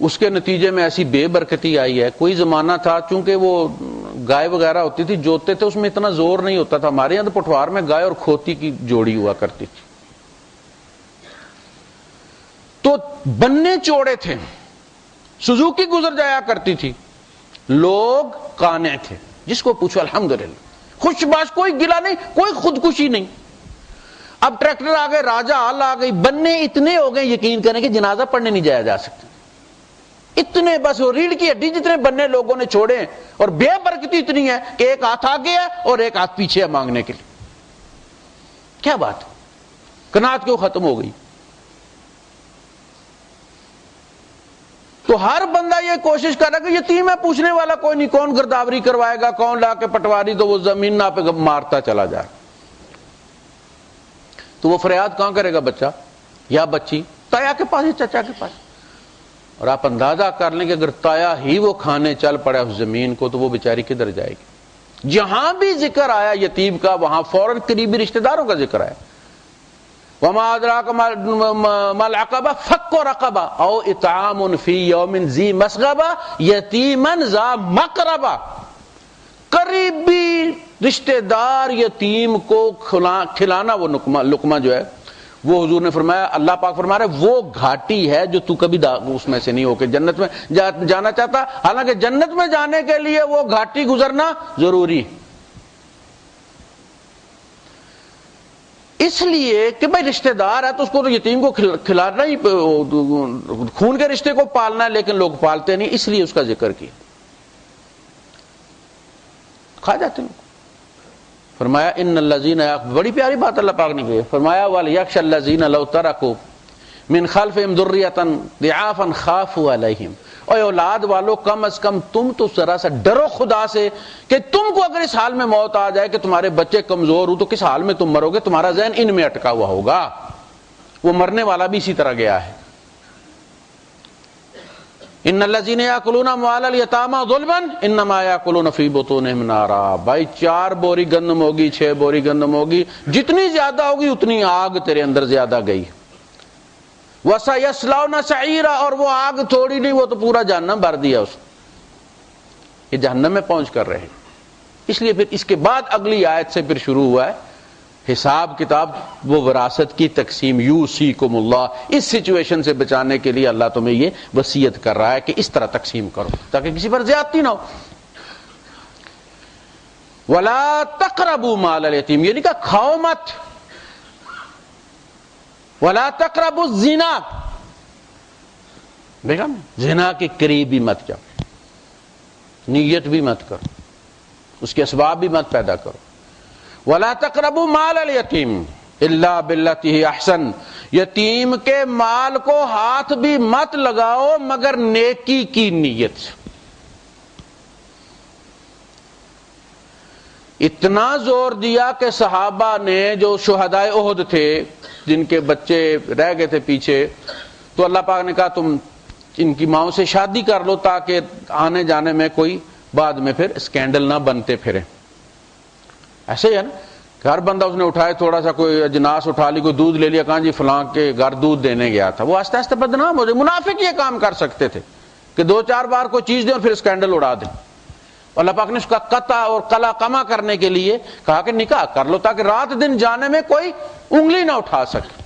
Speaker 1: اس کے نتیجے میں ایسی بے برکتی آئی ہے. کوئی زمانہ تھا چونکہ وہ گائے وغیرہ ہوتی تھی جوتے تھے، اس میں اتنا زور نہیں ہوتا تھا. ہمارے یہاں تو پٹوار میں گائے اور کھوتی کی جوڑی ہوا کرتی تھی، تو بننے چوڑے تھے. سوزوکی گزر جایا کرتی تھی، لوگ قانع تھے. جس کو پوچھو الحمدللہ خوش باش، کوئی گلا نہیں، کوئی خودکشی نہیں. اب ٹریکٹر آ گئے، راجہ آل آ گئی، بننے اتنے ہو گئے یقین کریں کہ جنازہ پڑھنے نہیں جایا جا سکتا. اتنے بس وہ ریڑھ کی ہڈی جتنے بننے لوگوں نے چھوڑے ہیں. اور بے برکتی اتنی ہے کہ ایک ہاتھ آگے ہے اور ایک ہاتھ پیچھے ہے مانگنے کے لیے. کیا بات، قناعت کیوں ختم ہو گئی؟ تو ہر بندہ یہ کوشش کر رہا ہے کہ یتیم ہے، پوچھنے والا کوئی نہیں، کون گرداوری کروائے گا، کون لا کے پٹواری، تو وہ زمین نہ پہ مارتا چلا جائے. تو وہ فریاد کہاں کرے گا بچہ یا بچی؟ تایا کے پاس، چچا کے پاس. اور آپ اندازہ کر لیں کہ اگر تایا ہی وہ کھانے چل پڑے اس زمین کو تو وہ بیچاری کدھر جائے گی؟ جہاں بھی ذکر آیا یتیم کا وہاں فوراً قریبی رشتہ داروں کا ذکر آیا. وما ادراک ما العقبہ فک رقبہ او اطعام فی یوم ذی مسغبہ یتیما ذا مقربہ. قریبی رشتہ دار یتیم کو کھلانا، وہ لقمہ جو ہے، وہ حضور نے فرمایا، اللہ پاک فرما رہے وہ گھاٹی ہے جو تو کبھی اس میں سے نہیں ہو کے جنت میں جانا چاہتا. حالانکہ جنت میں جانے کے لیے وہ گھاٹی گزرنا ضروری. اس لیے کہ بھائی رشتہ دار ہے تو اس کو تو یتیم کو کھلانا ہی، خون کے رشتے کو پالنا ہے، لیکن لوگ پالتے نہیں، اس لیے اس کا ذکر کیا. کھا جاتے ہیں. فرمایا ان الذین، بڑی پیاری بات اللہ پاک نے کی، فرمایا وَلْيَخْشَ الَّذِينَ لَوْ تَرَكُوا مِنْ خَلْفِهِمْ ذُرِّيَّةً ضِعَافًا خَافُوا عَلَيْهِمْ. اے اولاد والو، کم از کم تم تو ذرا سا ڈرو خدا سے کہ تم کو اگر اس حال میں موت آ جائے کہ تمہارے بچے کمزور ہو تو کس حال میں تم مرو گے. تمہارا ذہن ان میں اٹکا ہوا ہوگا. وہ مرنے والا بھی اسی طرح گیا ہے. ان الذین یاکلون اموال الیتامی ظلما انما یاکلون فی بطونہم نارا. بھائی 4 بوری گندم ہوگی، 6 بوری گندم ہوگی، جتنی زیادہ ہوگی اتنی آگ تیرے اندر زیادہ گئی. وَسَيَصْلَوْنَ سَعِيرًا، اور وہ آگ تھوڑی نہیں، وہ تو پورا جہنم بھر دیا اس نے. یہ جہنم میں پہنچ کر رہے ہیں. اس لیے پھر اس کے بعد اگلی آیت سے پھر شروع ہوا ہے حساب کتاب، وہ وراثت کی تقسیم. یوصیکم اللہ، اس سچویشن سے بچانے کے لیے اللہ تمہیں یہ وصیت کر رہا ہے کہ اس طرح تقسیم کرو تاکہ کسی پر زیادتی نہ ہو. وَلَا تَقْرَبُوا مَالَ الْيَتِيمِ، یہ نہیں کہا کھاؤ مت. وَلَا تَقْرَبُوا الزِّنَا، دیکھا زنا کے قریب بھی مت جاؤ، نیت بھی مت کرو، اس کے اسباب بھی مت پیدا کرو. وَلَا تَقْرَبُوا مَالَ الْيَتِيمِ إِلَّا بِالَّتِي هِيَ أَحْسَنُ، یتیم کے مال کو ہاتھ بھی مت لگاؤ مگر نیکی کی نیت سے. اتنا زور دیا کہ صحابہ نے جو شہدائے احد تھے جن کے بچے رہ گئے تھے پیچھے، تو اللہ پاک نے کہا تم ان کی ماؤں سے شادی کر لو تاکہ آنے جانے میں کوئی بعد میں پھر اسکینڈل نہ بنتے پھرے. ایسے ہی ہے نا، ہر بندہ اس نے اٹھائے تھوڑا سا کوئی اجناس اٹھا لی، کوئی دودھ لے لیا، کہاں جی فلاں کے گھر دودھ دینے گیا تھا، وہ آہستہ آہستہ بدنام ہو جائے. منافق یہ کام کر سکتے تھے کہ 2-4 بار کوئی چیز دیں اور پھر اسکینڈل اڑا دیں. اللہ پاک نے اس کا قطع اور قلع کما کرنے کے لیے کہا کہ نکاح کر لو تاکہ رات دن جانے میں کوئی انگلی نہ اٹھا سکے.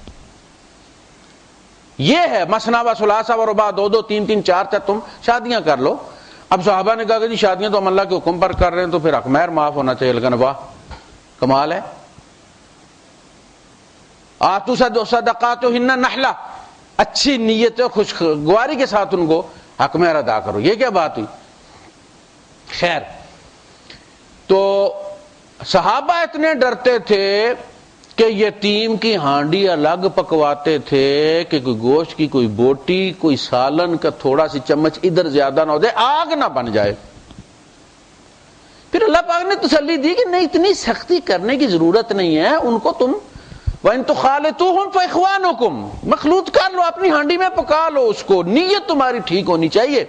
Speaker 1: یہ ہے مثنیٰ و ثلاثہ و رباع، 2-2 3-3 4 تم شادیاں کر لو. اب صحابہ نے کہا کہ جی شادیاں تو ہم اللہ کے حکم پر کر رہے ہیں تو پھر حق مہر معاف ہونا چاہیے. لیکن واہ کمال ہے. آتو صدقاتہن نحلہ، اچھی نیت و خوشگواری کے ساتھ ان کو حق مہر ادا کرو. یہ کیا بات ہوئی؟ خیر، تو صحابہ اتنے ڈرتے تھے کہ یتیم کی ہانڈی الگ پکواتے تھے کہ کوئی گوشت کی کوئی بوٹی، کوئی سالن کا تھوڑا سی چمچ ادھر زیادہ نہ ہو جائے، آگ نہ بن جائے. پھر اللہ پاک نے تسلی دی کہ نہیں، اتنی سختی کرنے کی ضرورت نہیں ہے. ان کو تم وَإِن تُخَالِطُوهُمْ فَإِخْوَانُكُمْ، مخلوط کر لو، اپنی ہانڈی میں پکا لو اس کو. نیت تمہاری ٹھیک ہونی چاہیے،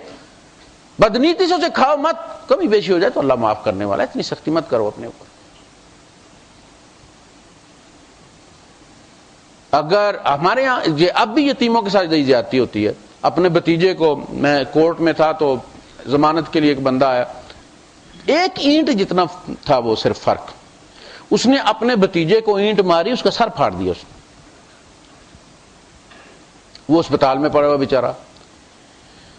Speaker 1: بدنیتی سے اسے کھاؤ مت. کمی بیشی ہو جائے تو اللہ معاف کرنے والا ہے، اتنی سختی مت کرو اپنے اوپر. اگر ہمارے ہاں اب بھی یتیموں کے ساتھ زیادتی ہوتی ہے. اپنے بھتیجے کو، میں کورٹ میں تھا تو ضمانت کے لیے ایک بندہ آیا، 1 اینٹ جتنا تھا وہ صرف فرق، اس نے اپنے بھتیجے کو اینٹ ماری، اس کا سر پھاڑ دیا اس نے، وہ اسپتال میں پڑا ہوا بیچارہ۔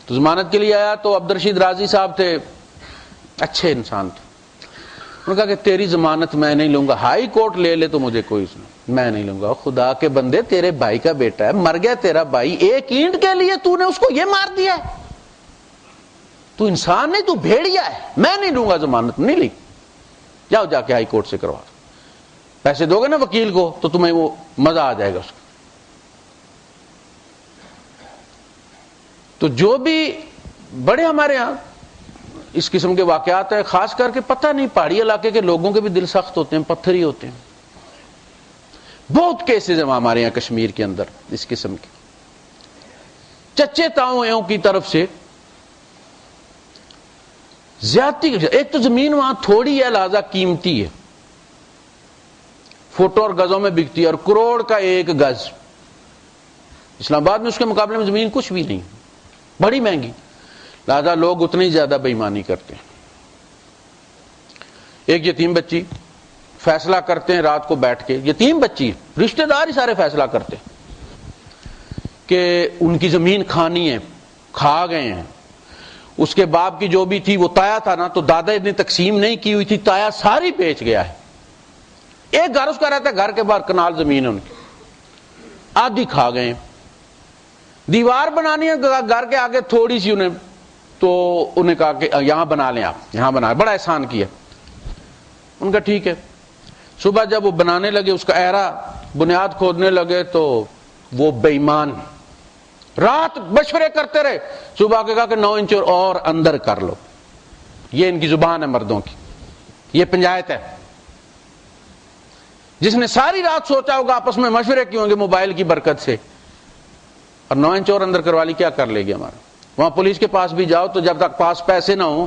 Speaker 1: تو ضمانت کے لیے آیا تو عبدالرشید رازی صاحب تھے، اچھے انسان تھے، انہوں نے کہا کہ تیری ضمانت میں نہیں لوں گا، ہائی کورٹ لے لے تو مجھے کوئی میں نہیں لوں گا۔ خدا کے بندے، تیرے بھائی کا بیٹا ہے، مر گیا تیرا بھائی، 1 اینٹ کے لیے تو نے اس کو یہ مار دیا ہے؟ تو انسان نہیں، تو بھیڑیا ہے، میں نہیں لوں گا ضمانت، نہیں لی، جاؤ جا کے ہائی کورٹ سے کروا، پیسے دو گے نا وکیل کو تو تمہیں وہ مزہ آ جائے گا اس کا۔ تو جو بھی بڑے ہمارے ہاں اس قسم کے واقعات ہیں، خاص کر کے پتہ نہیں پہاڑی علاقے کے لوگوں کے بھی دل سخت ہوتے ہیں، پتھری ہوتے ہیں، بہت کیسز ہیں ہمارے یہاں کشمیر کے اندر اس قسم کے، چچے تاؤں کی طرف سے زیادتی۔ ایک تو زمین وہاں تھوڑی ہے لہذا قیمتی ہے، فٹوں اور گزوں میں بکتی ہے، اور کروڑ کا 1 گز، اسلام آباد میں اس کے مقابلے میں زمین کچھ بھی نہیں، بڑی مہنگی، لہذا لوگ اتنی زیادہ بے ایمانی کرتے ہیں۔ ایک یتیم بچی، فیصلہ کرتے ہیں رات کو بیٹھ کے، یتیم بچی، رشتہ دار ہی سارے فیصلہ کرتے کہ ان کی زمین کھانی ہے، کھا گئے ہیں، اس کے باپ کی جو بھی تھی وہ تایا تھا نا، تو دادا نے تقسیم نہیں کی ہوئی تھی، تایا ساری بیچ گیا ہے، ایک گھر اس کا رہتا ہے، گھر کے باہر کنال زمین ہے ان کی، آدھی کھا گئے ہیں، دیوار بنانی ہے گھر کے آگے تھوڑی سی، انہیں تو انہیں کہا کہ یہاں بنا لیں، آپ یہاں بنا، بڑا احسان کیا، ان کا ٹھیک ہے۔ صبح جب وہ بنانے لگے، اس کا اہرا بنیاد کھودنے لگے تو وہ بے ایمان، رات مشورے کرتے رہے، صبح کے کہا کہ 9 انچ اور اندر کر لو، یہ ان کی زبان ہے مردوں کی، یہ پنجایت ہے۔ جس نے ساری رات سوچا ہوگا، آپس میں مشورے کیے ہوں گے موبائل کی برکت سے، اور 9 انچ اور اندر کروا لی، کیا کر لے گی ہمارا؟ وہاں پولیس کے پاس بھی جاؤ تو جب تک پاس پیسے نہ ہوں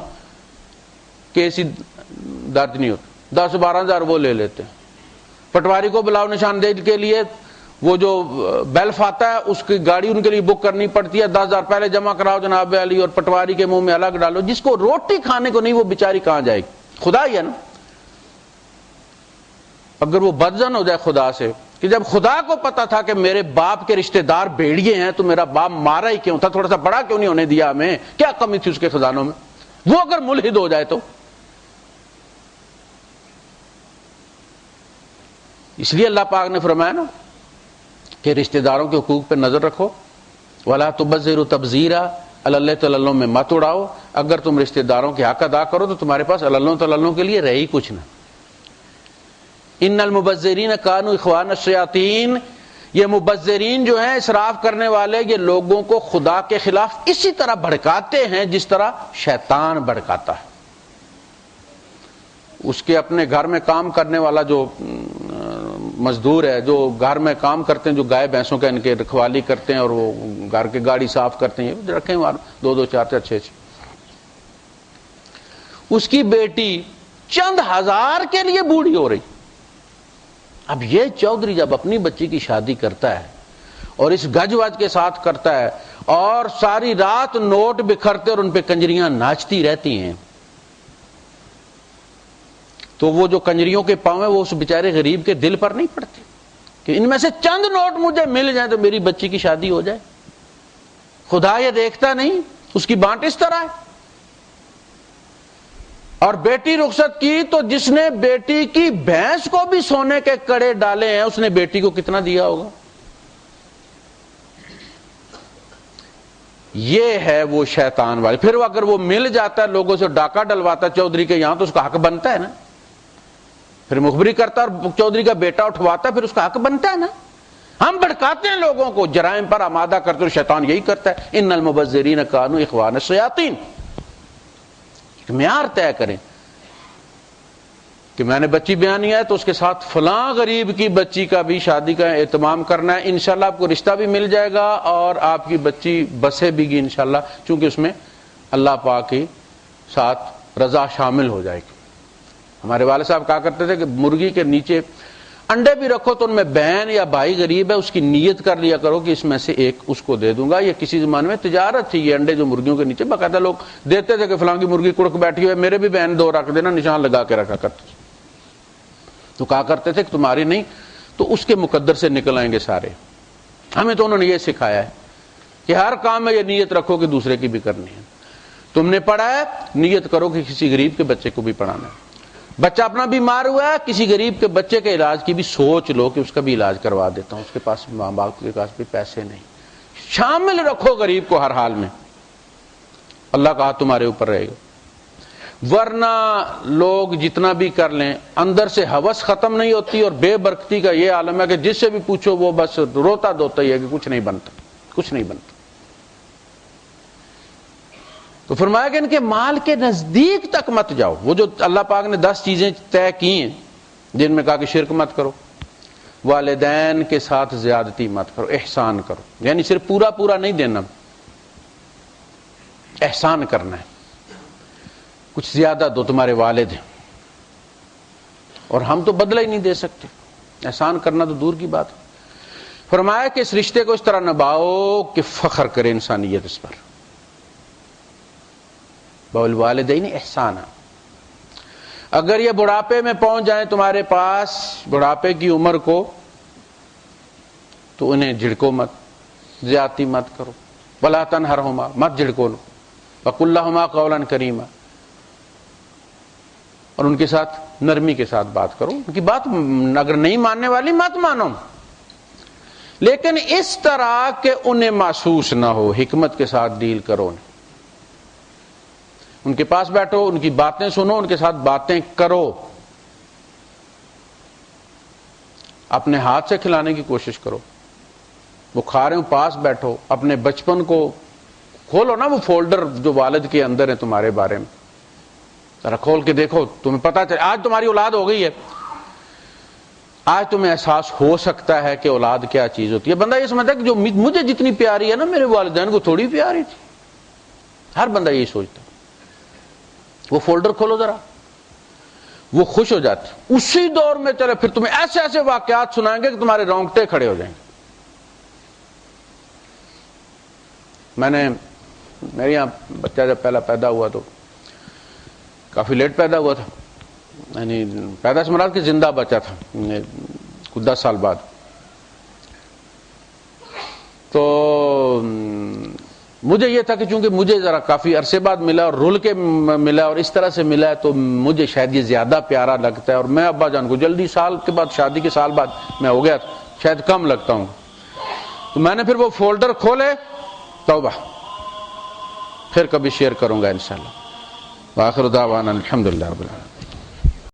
Speaker 1: کیس ہی درج نہیں ہوتا، 10-12 ہزار وہ لے لیتے ہیں۔ پٹواری کو بلاؤ نشاندہی کے لیے، وہ جو بیلف آتا ہے اس کی گاڑی ان کے لیے بک کرنی پڑتی ہے، 10,000 پہلے جمع کراؤ جناب علی، اور پٹواری کے منہ میں الگ ڈالو، جس کو روٹی کھانے کو نہیں وہ بیچاری کہاں جائے گی؟ خدا ہی ہے نا۔ اگر وہ بدزن ہو جائے خدا سے کہ جب خدا کو پتا تھا کہ میرے باپ کے رشتہ دار بھیڑیے ہیں تو میرا باپ مارا ہی کیوں تھا، تھوڑا سا بڑا کیوں نہیں ہونے دیا ہمیں، کیا کمی تھی اس کے خزانوں میں؟ وہ اگر ملحد ہو جائے تو۔ اس لیے اللہ پاک نے فرمایا نا کہ رشتہ داروں کے حقوق پہ نظر رکھو، وَلَا تُبَذِّرُوا تَبْذِيرًا، اللہ تللوں میں مت اڑاؤ، اگر تم رشتہ داروں کے حق ادا کرو تو تمہارے پاس اللہ کے لیے رہی کچھ نہ۔ ان المبذرین کانوا اخوان الشیاطین، یہ مبذرین جو ہیں، اسراف کرنے والے، یہ لوگوں کو خدا کے خلاف اسی طرح بھڑکاتے ہیں جس طرح شیطان بھڑکاتا ہے۔ اس کے اپنے گھر میں کام کرنے والا جو مزدور ہے، جو گھر میں کام کرتے ہیں، جو گائے بھینسوں کا ان کے رکھوالی کرتے ہیں اور وہ گھر کے گاڑی صاف کرتے ہیں، رکھیں وہاں 2-2 4-4 6-6، اس کی بیٹی چند ہزار کے لیے بوڑھی ہو رہی۔ اب یہ چودھری جب اپنی بچی کی شادی کرتا ہے اور اس گج وج کے ساتھ کرتا ہے اور ساری رات نوٹ بکھرتے اور ان پہ کنجریاں ناچتی رہتی ہیں، تو وہ جو کنجریوں کے پاؤں ہیں وہ اس بیچارے غریب کے دل پر نہیں پڑتے کہ ان میں سے چند نوٹ مجھے مل جائیں تو میری بچی کی شادی ہو جائے؟ خدا یہ دیکھتا نہیں، اس کی بانٹ اس طرح ہے۔ اور بیٹی رخصت کی تو جس نے بیٹی کی بھینس کو بھی سونے کے کڑے ڈالے ہیں اس نے بیٹی کو کتنا دیا ہوگا؟ یہ ہے وہ شیطان والے۔ پھر اگر وہ مل جاتا ہے، لوگوں سے ڈاکہ ڈلواتا ہے چودھری کے یہاں، تو اس کا حق بنتا ہے نا، پھر مخبری کرتا ہے اور چودھری کا بیٹا اٹھواتا ہے، پھر اس کا حق بنتا ہے نا۔ ہم بھڑکاتے ہیں لوگوں کو، جرائم پر آمادہ کرتے ہیں، شیطان یہی کرتا ہے، ان المبذرین کانوا اخوان الشیاطین۔ معیار طے کریں کہ میں نے بچی بیانی ہے تو اس کے ساتھ فلاں غریب کی بچی کا بھی شادی کا اہتمام کرنا ہے، انشاءاللہ آپ کو رشتہ بھی مل جائے گا اور آپ کی بچی بسے بھی گی انشاءاللہ، چونکہ اس میں اللہ پاک کے ساتھ رضا شامل ہو جائے گی۔ ہمارے والد صاحب کہا کرتے تھے کہ مرغی کے نیچے انڈے بھی رکھو تو ان میں بہن یا بھائی غریب ہے اس کی نیت کر لیا کرو کہ اس میں سے ایک اس کو دے دوں گا. یہ کسی زمانے میں تجارت تھی. یہ انڈے جو مرغیوں کے نیچے باقاعدہ لوگ دیتے تھے کہ فلاں کی مرغی کڑک بیٹھی ہوئی ہے, میرے بھی بہن 2 رکھ دینا, نشان لگا کے رکھا کرتے تھے. تو کہا کرتے تھے کہ تمہاری نہیں تو اس کے مقدر سے نکل آئیں گے سارے. ہمیں تو انہوں نے یہ سکھایا ہے کہ ہر کام میں یہ نیت رکھو کہ دوسرے کی بھی کرنی ہے. تم نے پڑھا ہے, نیت کرو کہ کسی غریب کے بچے کو بھی پڑھانا ہے. بچہ اپنا بیمار ہوا ہے, کسی غریب کے بچے کے علاج کی بھی سوچ لو کہ اس کا بھی علاج کروا دیتا ہوں, اس کے پاس ماں باپ کے پاس بھی پیسے نہیں. شامل رکھو غریب کو ہر حال میں, اللہ کا ہاتھ تمہارے اوپر رہے گا. ورنہ لوگ جتنا بھی کر لیں اندر سے ہوس ختم نہیں ہوتی, اور بے برکتی کا یہ عالم ہے کہ جس سے بھی پوچھو وہ بس روتا دھوتا ہی ہے کہ کچھ نہیں بنتا, کچھ نہیں بنتا. تو فرمایا کہ ان کے مال کے نزدیک تک مت جاؤ. وہ جو اللہ پاک نے 10 چیزیں طے کی ہیں جن میں کہا کہ شرک مت کرو, والدین کے ساتھ زیادتی مت کرو, احسان کرو. یعنی صرف پورا پورا نہیں دینا, احسان کرنا ہے, کچھ زیادہ دو. تمہارے والد ہیں اور ہم تو بدلہ ہی نہیں دے سکتے, احسان کرنا تو دور کی بات ہے. فرمایا کہ اس رشتے کو اس طرح نبھاؤ کہ فخر کرے انسانیت اس پر. والدین احسانا. اگر یہ بڑھاپے میں پہنچ جائیں تمہارے پاس, بڑھاپے کی عمر کو, تو انہیں جھڑکو مت, زیادتی مت کرو. ولا تنہرہما, مت جھڑکو لو. وقل لہما قولا کریما, اور ان کے ساتھ نرمی کے ساتھ بات کرو. ان کی بات اگر نہیں ماننے والی مت مانو, لیکن اس طرح کہ انہیں محسوس نہ ہو. حکمت کے ساتھ ڈیل کرو. ان کے پاس بیٹھو, ان کی باتیں سنو, ان کے ساتھ باتیں کرو. اپنے ہاتھ سے کھلانے کی کوشش کرو. وہ کھا رہے ہوں, پاس بیٹھو. اپنے بچپن کو کھولو نا, وہ فولڈر جو والد کے اندر ہے تمہارے بارے میں, ذرا کھول کے دیکھو. تمہیں پتا چلے آج تمہاری اولاد ہو گئی ہے, آج تمہیں احساس ہو سکتا ہے کہ اولاد کیا چیز ہوتی ہے. بندہ یہ سمجھتا ہے کہ جو مجھے جتنی پیاری ہے نا میرے والدین کو تھوڑی پیاری تھی. ہر بندہ یہی سوچتا. وہ فولڈر کھولو ذرا, وہ خوش ہو جاتے. اسی دور میں چلے پھر تمہیں ایسے ایسے واقعات سنائیں گے کہ تمہارے رونگٹے کھڑے ہو جائیں گے. میرے یہاں بچہ جب پہلا پیدا ہوا تو کافی لیٹ پیدا ہوا تھا, یعنی پیدا سے مراد کہ زندہ بچہ تھا, کچھ 10 سال بعد. تو مجھے یہ تھا کہ چونکہ مجھے ذرا کافی عرصے بعد ملا اور رول کے ملا اور اس طرح سے ملا ہے تو مجھے شاید یہ زیادہ پیارا لگتا ہے. اور میں ابا جان کو جلدی سال کے بعد, شادی کے سال بعد میں ہو گیا, شاید کم لگتا ہوں. تو میں نے پھر وہ فولڈر کھولے, توبہ, پھر کبھی شیئر کروں گا انشاءاللہ. وآخر دعوانا الحمدللہ رب العالمین.